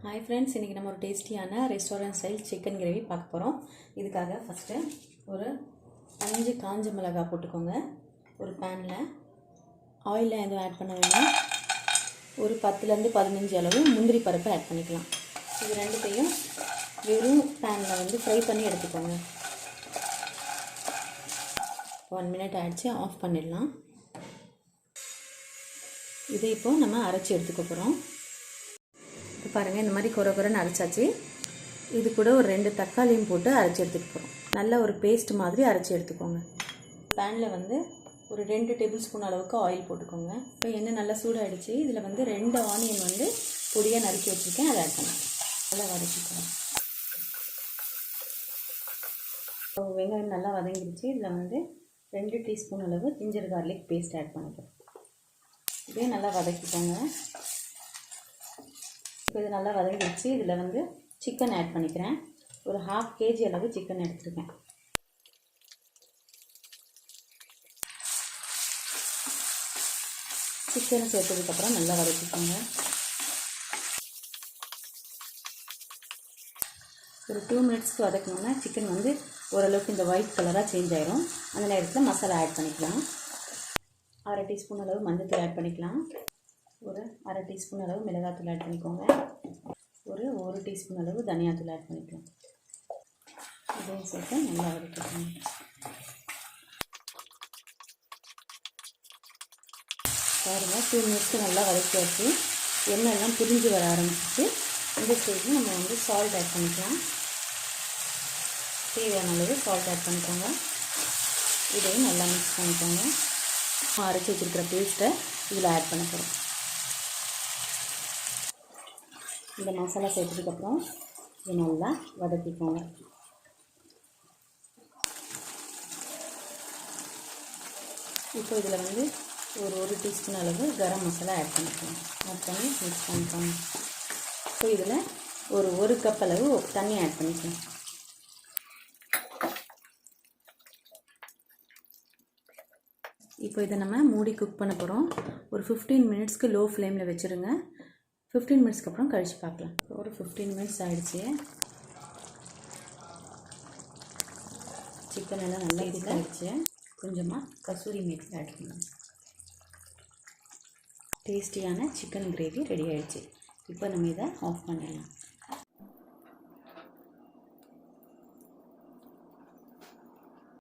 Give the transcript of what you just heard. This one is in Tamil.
हाय फ्रेंड्स, इनकी நம்ம ஒரு டேஸ்டியான ரெஸ்டாரன்ட் ஸ்டைல் சிக்கன் கிரேவி பார்க்க போறோம். இதுக்காக ஃபர்ஸ்ட் ஒரு 5 காஞ்ச மிளகாய் போட்டுக்கோங்க. ஒரு panல ஆயில் எதுவும் ஆட் பண்ண வேண்டாம். ஒரு 10 ல இருந்து 15 அளவு முந்திரி பருப்பு ஆட் பண்ணிக்கலாம். இது ரெண்டுத்தையும் வெறும் panல வந்து ஃப்ரை பண்ணி எடுத்துக்கோங்க. 1 மினிட் ஆயிடுச்சு, ஆஃப் பண்ணிடலாம். இதை இப்போ நம்ம அரைச்சி எடுத்துக்க போறோம். பாருங்க, இந்த மாதிரி கொரகொரன்னு அரைச்சாச்சு. இது கூட ஒரு 2 தக்காளியும் போட்டு அரைச்சி எடுத்துக்க போகிறோம். நல்ல ஒரு பேஸ்ட் மாதிரி அரைச்சி எடுத்துக்கோங்க. பேனில் வந்து ஒரு 2 டேபிள் ஸ்பூன் அளவுக்கு ஆயில் போட்டுக்கோங்க. இப்போ எண்ணெய் நல்லா சூடாகிடுச்சு. இதில் வந்து 2 ஆனியன் வந்து பொடியாக நறுக்கி வச்சுருக்கேன், அதை ஆட் பண்ணலாம். நல்லா வதக்கிக்கோங்க. வெங்காயம் நல்லா வதங்கிடுச்சு. இதில் வந்து 2 டீஸ்பூன் அளவு ஜிஞ்சர் கார்லிக் பேஸ்ட் ஆட் பண்ணிக்கிறேன். இதே நல்லா வதக்கிக்கோங்க. இப்போ இது நல்லா வதங்கிடுச்சு. இதில் வந்து சிக்கன் ஆட் பண்ணிக்கிறேன். ஒரு 1/2 kg அளவு சிக்கன் எடுத்துருக்கேன். சிக்கனை சேர்த்ததுக்கப்புறம் நல்லா வதக்கிக்கோங்க. ஒரு 2 மினிட்ஸ்க்கு வதக்கணும்னா சிக்கன் வந்து ஓரளவுக்கு இந்த ஒயிட் கலராக சேஞ்ச் ஆயிரும். அந்த நேரத்தில் மசாலா ஆட் பண்ணிக்கலாம். 1/2 டீஸ்பூன் அளவு மஞ்சள் ஆட் பண்ணிக்கலாம். ஒரு 1/2 டீஸ்பூன் அளவு மிளகாத்தூள் ஆட் பண்ணிக்கோங்க. ஒரு 1 டீஸ்பூன் அளவு தனியாத்தூள் ஆட் பண்ணிக்கலாம். இதையும் சேர்த்து நல்லா வதக்கிக்கோங்க. பாருங்க, 2 மினிட்ஸ்க்கு நல்லா வதக்கி வச்சு எண்ணெய்லாம் பிரிஞ்சு வர ஆரம்பிச்சிச்சு. இந்த ஸ்டேஜில் நம்ம வந்து சால்ட் ஆட் பண்ணிக்கலாம். தேவையான அளவு சால்ட் ஆட் பண்ணிக்கோங்க. இதையும் நல்லா மிக்ஸ் பண்ணிக்கோங்க. அரைச்சி வச்சுருக்கிற பேஸ்ட்டை இதில் ஆட் பண்ண போகிறோம். இந்த மசாலா சேர்த்ததுக்கப்புறம் இது நல்லா வதக்கிக்கோங்க. இப்போ இதில் வந்து ஒரு 1 டீஸ்பூன் அளவு கரம் மசாலா ஆட் பண்ணிக்கோங்க. ஆட் பண்ணி மிக்ஸ் பண்ணிக்கோங்க. இப்போ இதில் ஒரு 1 கப் அளவு தண்ணி ஆட் பண்ணிக்கோங்க. இப்போ இதை நம்ம மூடி குக் பண்ண போகிறோம். ஒரு 15 மினிட்ஸ்க்கு லோ ஃப்ளேமில் வச்சுருங்க. 15 மினிட்ஸ்க்கு அப்புறம் கழிச்சு பார்க்கலாம். ஒரு 15 மினிட்ஸ் ஆகிடுச்சு. சிக்கன் எல்லாம் நல்லா இது ஆகிடுச்சு. கொஞ்சமாக கசூரி மேத்தி ஆட் பண்ணுங்க. டேஸ்டியான சிக்கன் கிரேவி ரெடி ஆகிடுச்சு. இப்போ நம்ம இதை ஆஃப் பண்ணிடலாம்.